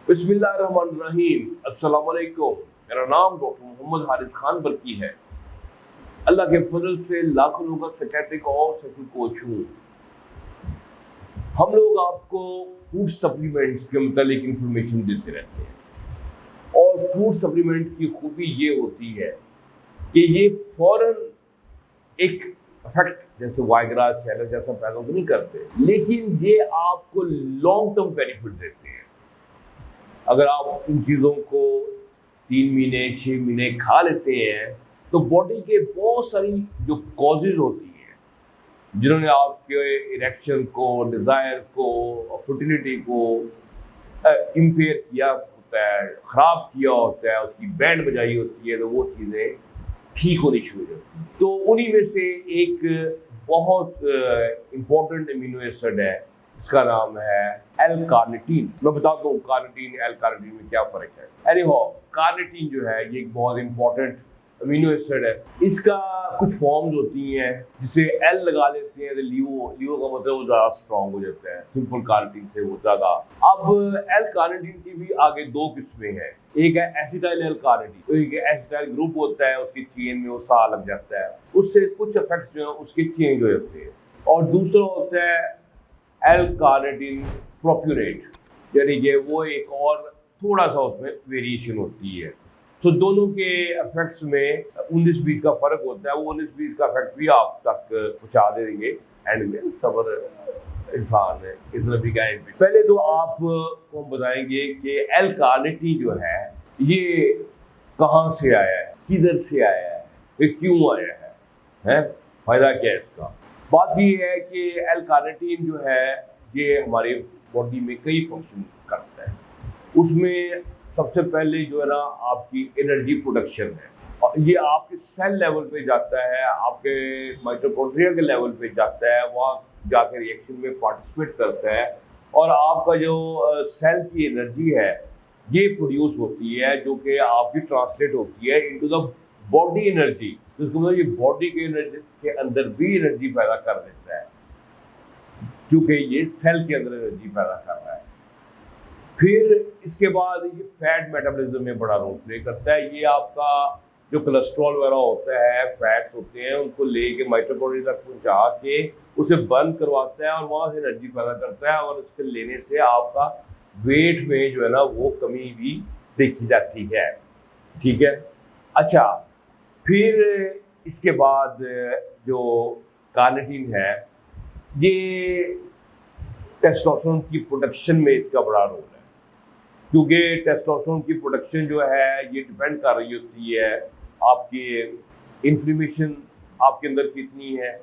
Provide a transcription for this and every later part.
बिस्मिल्लाहिर्रहमानिर्रहीम। अस्सलाम वालेकुम। मेरा नाम डॉक्टर मोहम्मद हारिस खान बल्कि है। अल्लाह के फजल से लाखों लोगों का साइकियाट्रिक और साइकिल कोच हूँ। हम लोग आपको फूड सप्लीमेंट्स के मुतालिक इंफॉर्मेशन देते रहते हैं और फूड सप्लीमेंट की खूबी ये होती है कि ये फौरन एक इफेक्ट जैसे वाइग्रा सैलस जैसा पैदा तो नहीं करते, लेकिन ये आपको लॉन्ग टर्म बेनिफिट देते हैं। अगर आप इन चीज़ों को 3 महीने 6 महीने खा लेते हैं तो बॉडी के बहुत सारी जो कॉजेज होती हैं जिन्होंने आपके इरेक्शन को, डिज़ायर को, फर्टिलिटी को इम्पेयर किया होता है, ख़राब किया होता है, उसकी बैंड बजाई होती है, तो वो चीज़ें ठीक होनी शुरू हो जाती हैं। तो उन्हीं में से एक बहुत इम्पोर्टेंट अमीनो एसिड है जिसका नाम है एल कार्निटीन। मैं बताता हूँ कार्निटीन एल कार्निटीन में क्या फ़र्क है। एनीहाउ, कार्निटीन जो है ये एक बहुत इम्पोर्टेंट अमीनो एसिड है। इसका कुछ फॉर्म्स होती हैं जिसे एल लगा लेते हैं तो लीवो का मतलब वो ज़्यादा स्ट्रॉन्ग हो जाता है सिंपल कार्निटीन से वो ज़्यादा। अब एल कार्निटीन की भी आगे 2 किस्में हैं। एक है एसिटाइल एल कार्निटीन, तो एक एसिटाइल ग्रुप होता है, उसकी चेन में वो सा लग जाता है, उससे कुछ इफेक्ट्स जो है उसके चेंज हो जाते हैं। और दूसरा होता है एल कार्निटीन प्रोप्यूरेट, यानी कि वो एक और थोड़ा सा उसमें वेरिएशन होती है। तो दोनों के इफेक्ट्स में 19-20 का फर्क होता है। वो 19-20 का इफेक्ट भी आप तक पहुँचा देंगे। एंड में सबर इंसान है, इतना भी गाय। पहले तो आपको बताएंगे कि एल कार्निटीन जो है ये कहाँ से आया है, किधर से आया है, ये क्यों आया है, फायदा क्या है इसका। बात ये है कि एल कार्निटीन जो है ये हमारे बॉडी में कई फंक्शन करता है। उसमें सबसे पहले जो है ना आपकी एनर्जी प्रोडक्शन है, और ये आपके सेल लेवल पे जाता है, आपके माइटोकॉन्ड्रिया के लेवल पे जाता है, वहाँ जाकर रिएक्शन में पार्टिसिपेट करता है और आपका जो सेल की एनर्जी है ये प्रोड्यूस होती है, जो कि आपकी ट्रांसलेट होती है इनटू द बॉडी एनर्जी। तो इसको मतलब ये बॉडी के एनर्जी के अंदर भी एनर्जी पैदा कर देता है, क्योंकि ये सेल के अंदर एनर्जी पैदा कर रहा है। फिर इसके बाद ये फैट मेटाबॉलिज्म में बड़ा रोल प्ले करता है। ये आपका जो कोलेस्ट्रॉल वगैरह होता है, फैट्स होते हैं, उनको लेके माइटोकॉन्ड्रिया तक पहुंचा के उसे बर्न करवाता है और वहाँ से एनर्जी पैदा करता है, और उसके लेने से आपका वेट में जो है ना वो कमी भी देखी जाती है। ठीक है। अच्छा, फिर इसके बाद जो कार्निटीन है ये टेस्टोस्टेरोन की प्रोडक्शन में इसका बड़ा रोल है, क्योंकि टेस्टोस्टेरोन की प्रोडक्शन जो है ये डिपेंड कर रही होती है आपकी इन्फ्लेमेशन आपके अंदर कितनी है,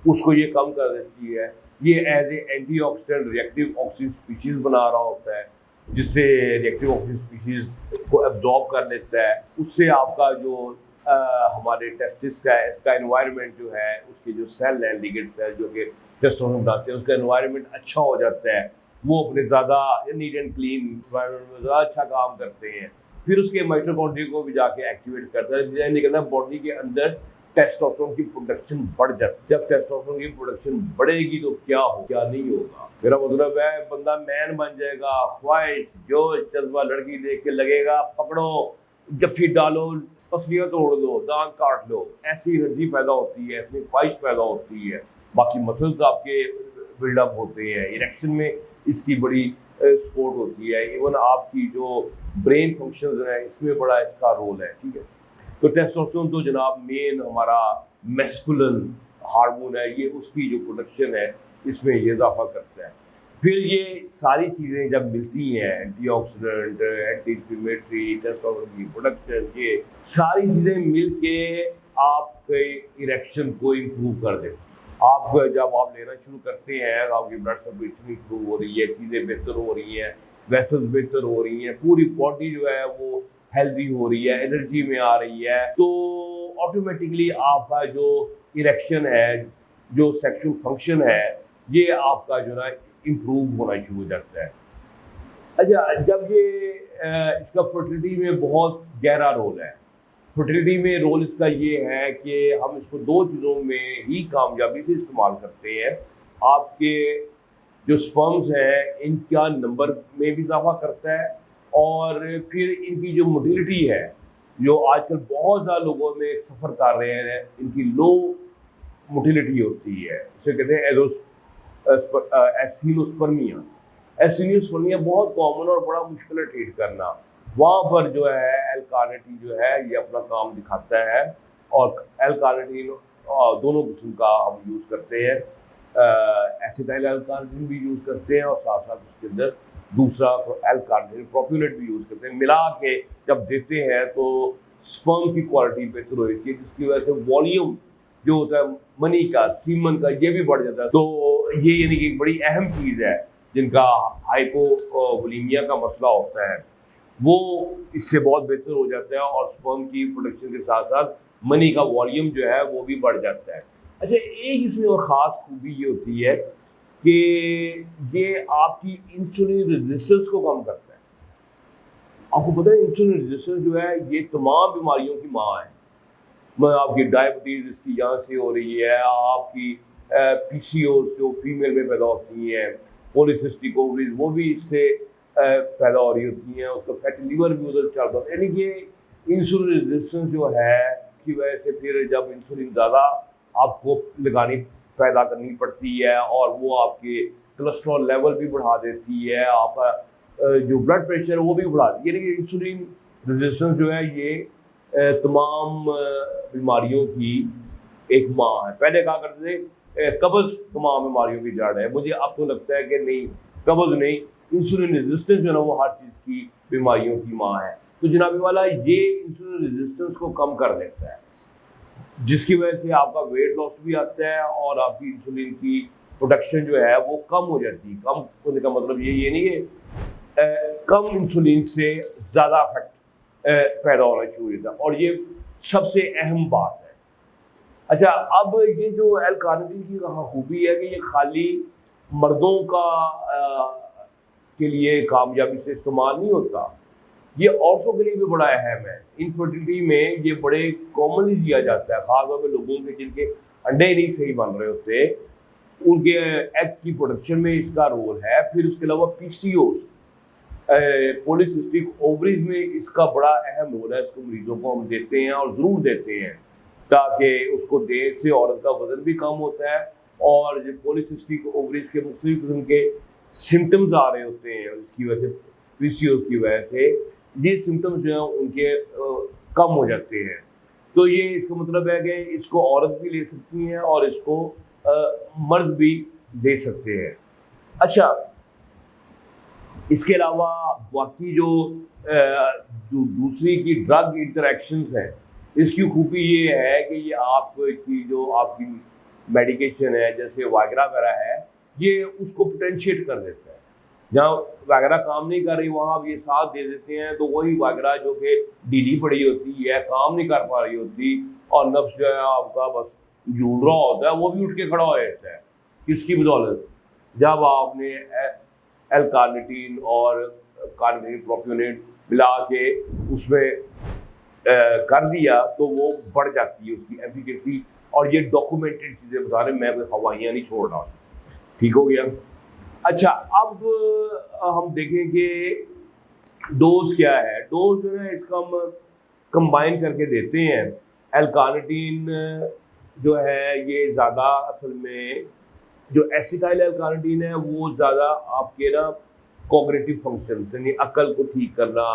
उसको ये कम कर देती है। ये as a antioxidant reactive oxygen species बना रहा होता है, जिससे रिएक्टिव ऑक्सीजन स्पीशीज को एब्जॉर्ब कर लेता है। उससे आपका जो हमारे टेस्टिस का है इसका एनवायरनमेंट जो है, उसके जो सेल हैं लिगेंड सेल जो कि टेस्टोस्टेरोन बनाते हैं, उसका एनवायरनमेंट अच्छा हो जाता है। वो अपने ज़्यादा नीट एंड क्लीन एनवायरनमेंट में ज़्यादा अच्छा काम करते हैं। फिर उसके माइटोकॉन्ड्रिया को भी जाके एक्टिवेट करता है, जिससे निकलता है बॉडी के अंदर टेस्टोस्टेरोन की प्रोडक्शन बढ़ जाती है। जब टेस्टोस्टेरोन की प्रोडक्शन बढ़ेगी तो क्या हो, क्या नहीं होगा। मेरा मतलब है बंदा मैन बन जाएगा, ख्वाहिश जोश जज्बा, लड़की देख के लगेगा पकड़ो, जफ्फी डालो, पसलियाँ तोड़ दो, दांत काट लो, ऐसी एनर्जी पैदा होती है, ऐसी ख्वाहिश पैदा होती है। बाकी मसल्स आपके बिल्डअप होते हैं, इरेक्शन में इसकी बड़ी सपोर्ट होती है। इवन आपकी जो ब्रेन फंक्शंस हैं इसमें बड़ा इसका रोल है। ठीक है। तो टेस्टोस्टेरोन तो जनाब मेन हमारा मैस्कुलिन हार्मोन है, ये उसकी जो प्रोडक्शन है इसमें ये इजाफा करता है। फिर ये सारी चीज़ें जब मिलती हैं, एंटीऑक्सीडेंट, एंटी इन्फ्लेमेटरी, टेस्टोस्टेरोन की प्रोडक्शन, ये सारी चीज़ें मिल के आपके इरेक्शन को इम्प्रूव कर देती है। आप जब आप लेना शुरू करते हैं तो आपकी ब्लड सर्कुलेशन इम्प्रूव हो रही है, चीज़ें बेहतर हो रही हैं, वेसल्स बेहतर हो रही हैं, पूरी बॉडी जो है वो हेल्दी हो रही है, एनर्जी में आ रही है। तो ऑटोमेटिकली आपका जो इरेक्शन है, जो सेक्सुअल फंक्शन है, ये आपका जो ना इम्प्रूव होना शुरू हो जाता है। अच्छा, जब ये इसका फर्टिलिटी में बहुत गहरा रोल है। फर्टिलिटी में रोल इसका ये है कि हम इसको 2 चीज़ों में ही कामयाबी से इस्तेमाल करते हैं। आपके जो स्पर्म्स हैं इनका नंबर में भी इजाफा करता है, और फिर इनकी जो मोटिलिटी है, जो आजकल बहुत ज़्यादा लोगों में सफ़र कर रहे हैं, इनकी लो मोटिलिटी होती है, इसे कहते हैं एसिनोस्पर्मिया। एसिनोस्पर्मिया बहुत कॉमन और बड़ा मुश्किल है ट्रीट करना। वहाँ पर जो है एल-कार्निटीन जो है ये अपना काम दिखाता है, और एल-कार्निटीन दोनों किस्म का हम यूज़ करते हैं। एसिटाइल एल-कार्निटीन भी यूज़ करते हैं और साथ साथ उसके अंदर दूसरा एल-कार्निटीन प्रोप्योनेट भी यूज़ करते हैं। मिला के जब देते हैं तो स्पर्म की क्वालिटी बेहतर होती है, जिसकी वजह से वॉल्यूम जो होता है मनी का, सीमन का, ये भी बढ़ जाता है। तो ये यानी कि एक बड़ी अहम चीज़ है। जिनका हाइपोवोलीमिया का मसला होता है वो इससे बहुत बेहतर हो जाता है, और स्पर्म की प्रोडक्शन के साथ साथ मनी का वॉल्यूम जो है वो भी बढ़ जाता है। अच्छा, एक इसमें और ख़ास खूबी ये होती है कि ये आपकी इंसुलिन रेजिस्टेंस को कम करता है। आपको पता है इंसुलिन रेजिस्टेंस जो है ये तमाम बीमारियों की माँ है। आपकी डायबिटीज़ इसकी यहाँ से हो रही है, आपकी PCOS जो फीमेल में पैदा होती हैं, पॉलीसिस्टिक ओवरीज वो भी इससे पैदा हो रही होती हैं, उसका फैटी लिवर भी उधर चल रहा है। यानी कि इंसुलिन रेजिस्टेंस जो है की वजह से फिर जब इंसुलिन ज़्यादा आपको लगानी पैदा करनी पड़ती है, और वो आपके कोलेस्ट्रॉल लेवल भी बढ़ा देती है, आपका जो ब्लड प्रेशर है वो भी बढ़ा देती है। यानी कि इंसुलिन रेजिस्टेंस जो है ये तमाम बीमारियों की एक माँ है। पहले कहा करते थे कब्ज़ तमाम बीमारियों की जड़ है, मुझे अब तो लगता है कि नहीं, कब्ज़ नहीं, इंसुलिन रेजिस्टेंस जो है ना वो हर चीज़ की बीमारियों की माँ है। तो जनाबी वाला ये इंसुलिन रेजिस्टेंस को कम कर देता है, जिसकी वजह से आपका वेट लॉस भी आता है और आपकी इंसुलिन की प्रोडक्शन जो है वो कम हो जाती है। कम होने का मतलब ये नहीं है कम इंसुलिन से ज़्यादा इफेक्ट पैदा होना शुरू हो जाता है, और ये सबसे अहम बात है। अच्छा, अब ये जो एल-कार्निटीन की खूबी है कि ये खाली मर्दों का के लिए कामयाबी से इस्तेमाल नहीं होता, ये औरतों के लिए भी बड़ा अहम है। इनफर्टिलिटी में ये बड़े कॉमनली दिया जाता है, खासतौर पर लोगों के जिनके अंडे नहीं सही बन रहे होते, उनके एग की प्रोडक्शन में इसका रोल है। फिर उसके अलावा PCOS पॉलीसिस्टिक ओवरीज में इसका बड़ा अहम रोल है। इसको मरीजों को हम देते हैं और ज़रूर देते हैं, ताकि उसको देने से औरत का वजन भी कम होता है, और जो पॉलीसिस्टिक ओवरीज के मुख्तलिफ किस्म के सिम्टम्स आ रहे होते हैं इसकी वजह से, PCOS की वजह से, ये सिम्टम्स जो हैं उनके कम हो जाते हैं। तो ये इसका मतलब है कि इसको औरत भी ले सकती हैं और इसको मर्द भी ले सकते हैं। अच्छा, इसके अलावा बाकी जो दूसरी की ड्रग इंटरेक्शंस हैं, इसकी खूबी ये है कि ये आपकी जो आपकी मेडिकेशन है जैसे वायग्रा वगैरह है, ये उसको पोटेंशिएट कर देता है। जहाँ वायग्रा काम नहीं कर रही वहाँ आप ये साथ दे देते हैं, तो वही वायग्रा जो कि ढीली पड़ी होती है, काम नहीं कर पा रही होती, और नफ्स जो है आपका बस झूल रहा होता है, वो भी उठ के खड़ा हो जाता है। किसकी बदौलत? जब आपने एल-कार्निटीन और कार्निटीन प्रोप्योनेट मिला के उसमें कर दिया, तो वो बढ़ जाती है उसकी एफिकेसी। और ये डॉक्यूमेंटेड चीज़ें बता रहे, मैं कोई हवाइयाँ नहीं छोड़ रहा। ठीक हो गया। अच्छा, अब हम देखें कि डोज क्या है। डोज जो है इसका हम कंबाइन करके देते हैं। एल-कार्निटीन जो है ये ज़्यादा असल में जो एसिटाइल एल-कार्निटीन है वो ज़्यादा आपके ना कॉग्निटिव फंक्शन यानी अक्ल को ठीक करना,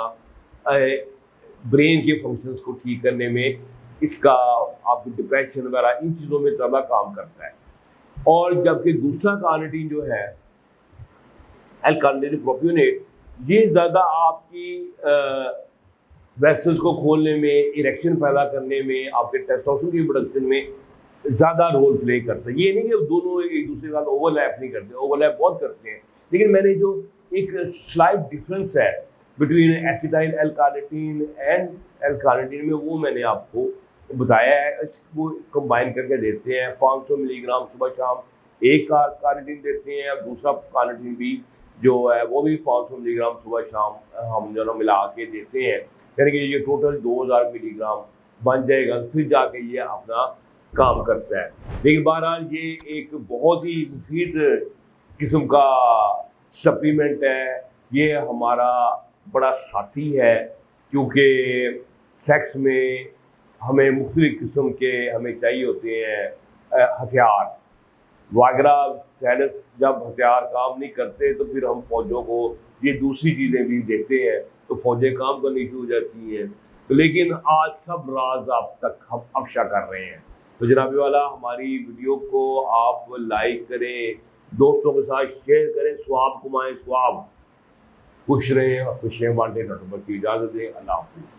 ब्रेन के फंक्शंस को ठीक करने में, इसका आपकी डिप्रेशन वगैरह इन चीज़ों में ज़्यादा काम करता है। और जबकि दूसरा कार्निटीन जो है एल-कार्निटीन प्रोप्योनेट, ये ज़्यादा आपकी वेसल्स को खोलने में, इरेक्शन पैदा करने में, आपके टेस्टोस्टेरोन की प्रोडक्शन में ज़्यादा रोल प्ले करता है। ये नहीं कि दोनों एक दूसरे के साथ ओवरलैप नहीं करते, ओवरलैप बहुत करते हैं, लेकिन मैंने जो एक स्लाइट डिफरेंस है between acetyl L-carnitine and L-carnitine में, वो मैंने आपको बताया है। इसको कंबाइन करके देते हैं 500 मिलीग्राम सुबह शाम एक कार्निटीन देते हैं, और दूसरा कार्निटीन भी जो है वो भी 500 मिलीग्राम सुबह शाम हम दोनों मिला के देते हैं। यानी कि ये टोटल 2000 मिलीग्राम बन जाएगा, फिर जाके ये अपना काम करता है। लेकिन बहरहाल ये एक बहुत ही मुफीद किस्म का सप्लीमेंट है। ये हमारा बड़ा साथी है, क्योंकि सेक्स में हमें मुख्तलिफ किस्म के हमें चाहिए होते हैं हथियार। वागरा सैनस जब हथियार काम नहीं करते तो फिर हम फौजों को ये दूसरी चीज़ें भी देते हैं, तो फौजें काम करनी शुरू हो जाती हैं। तो लेकिन आज सब राज आप तक हम अफशा कर रहे हैं। तो जनाब वाला, हमारी वीडियो को आप लाइक करें, दोस्तों के साथ शेयर करें, स्वाब कमाएं स्वाब, खुश रहें और खुशियाँ बांटें। डॉक्टर की इजाज़त दें। अल्लाह हाफ़िज़।